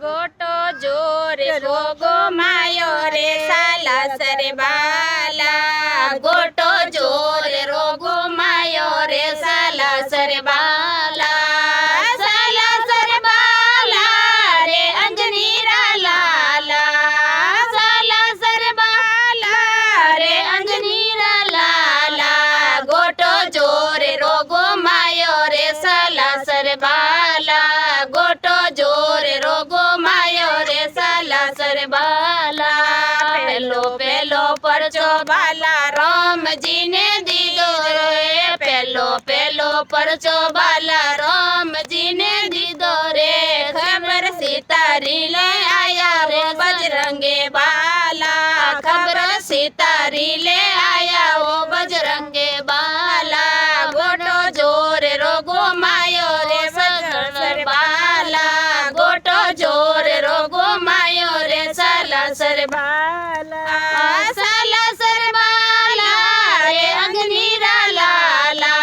गोटो जोर रोगो मायो रे साला सरे बाला। गोटो जोर रोगो मायो रे साला सरे बाला। साला सरे बाला रे अंजनीरा लाला। साला सरे बाला रे अंजनीरा लाला। गोटो जोर रोगो मायो रे साला सरे बाला। गोटो जोर रोगो मायो रे साला सरे बाला। पेलो पेलो परचो बाला राम जी ने दीदो रे। पेलो पेलो परचो बाला राम जी ने दीदो रे। खबर सितारी ले आया वो बजरंगे बाला। खबर सितारी ले आया वो बजरंगे बाला। गोटो जोर रोगो मायो रे सर बाला। गोटो जोर रोगो मायो रे साला सर बाला। साला सर बाला रे अंजनीरा लाला।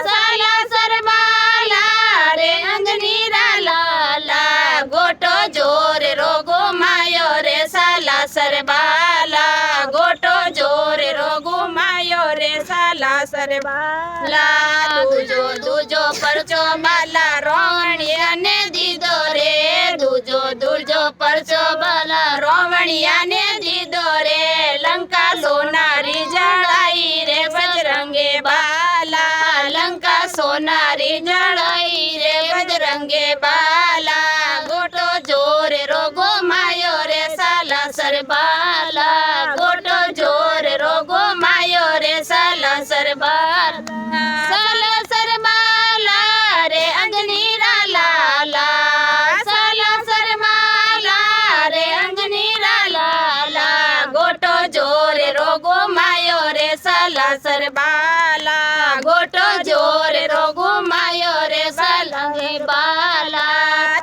साला सर बाला रे अंजनीरा लाला। गोटो जोर रोगो मायो रे साला सर बाला। गोटो जोर रोगो मायो रे साला सर बाला। दूजो दूजो परचो बाला रोवणिया ने दीदो रे। दूजो दूजो परचो बाला रोवणिया ने दीदो रे। लंका सोनारी जड़ाई रे बजरंगे बाला। लंका सोनारी जड़ाई रे बजरंगे बाला। गोटो जोर रोगो मायो रे साला सर बाला। गोटो जोर रोगो मायो रे साला सर बाला। साला सर बाला रे अंजनीरा लाला। साला सर बाला रे अंजनीरा लाला। गोटो जोर रोगो मायो रे साला सर बाला। गोटो जोर रोगो मायो रे साला बाला।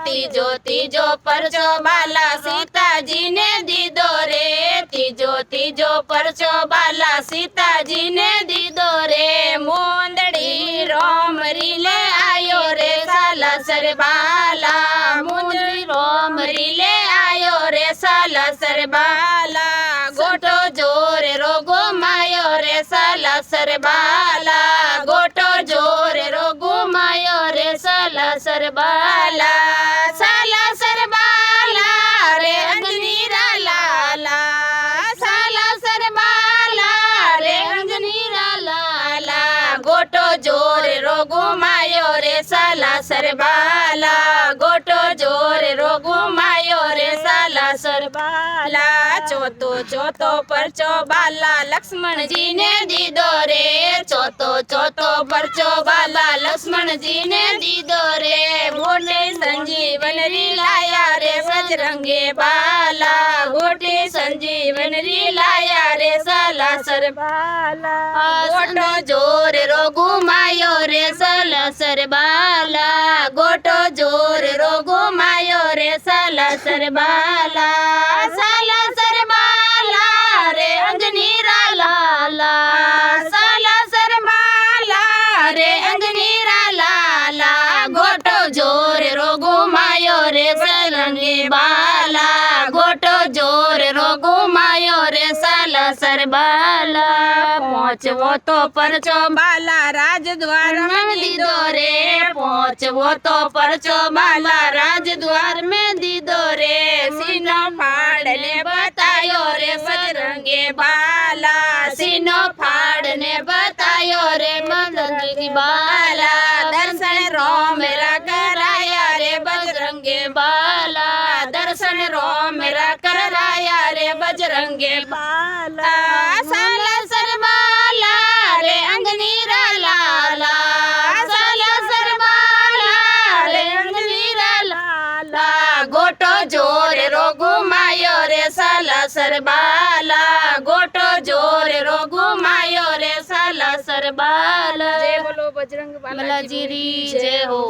तीजो तीजो परचो बाला सीता जी ने दीदो रे। तीजो तीजो परचो बाला सीता जी ने दीदो रे। मोंदड़ी रोमरी ले आयो रे साला सर बाला। मोंदड़ी रोमरी ले आयो रे साला सर बाला। गोटो जोर रोगो मायो रे साला सर बाला। गोटो जोर रोगो मायो रे साला सर बाला। साला सर बाला रे अंजनीरा लाला। साला सर बाला रे अंजनीरा लाला। गोटो जोर रोगो मायो रे साला सर बाला। गोटो जोर रोगो मायो रे साला सर बाला। चौथो चौथो परचो बाला लक्ष्मण जी ने दीदो रे। चौथो चौथो परचो बाला लक्ष्मण जी ने दीदो रे। मोटे संजीवन री लाया रे बजरंगे बाला। गोटे संजीवन री लाया रे साला सर बाला। गोटो जोर रोगो मायो रे साला सर बाला। गोटो जोर रोगो मायो रे साला सर बाला। साला सर बाला रे अंजनीरा लाला। साला सर बाला रे अंजनीरा लाला। गोटो जोर रोगो मायो रे बजरंगे बाला। गोटो जोर रोगो मायो रे साला सर बाला। पहुंचवो तो परचो बाला राजद्वार में दीदो रे। पहुंचवो तो परचो बाला राजद्वार में दीदो रे। सीनो फाड़ने बतायो रे बजरंगे बाला। सीनो फाड़ने बतायो रे बजरंगे बाला। दर्शन रोम मेरा कराया रे बजरंगे बाला। दर्शन रोम मेरा कराया रे बजरंगे बाला। साला सर बाला रे अंजनीरा लाला। साला सर बाला रे अंजनीरा लाला। गोटो जोर रोगो मायो रे साला सर बाला। गोटो जोर रोगो मायो रे साला सर बाला। जय बोलो बजरंग बाला जी री जय हो।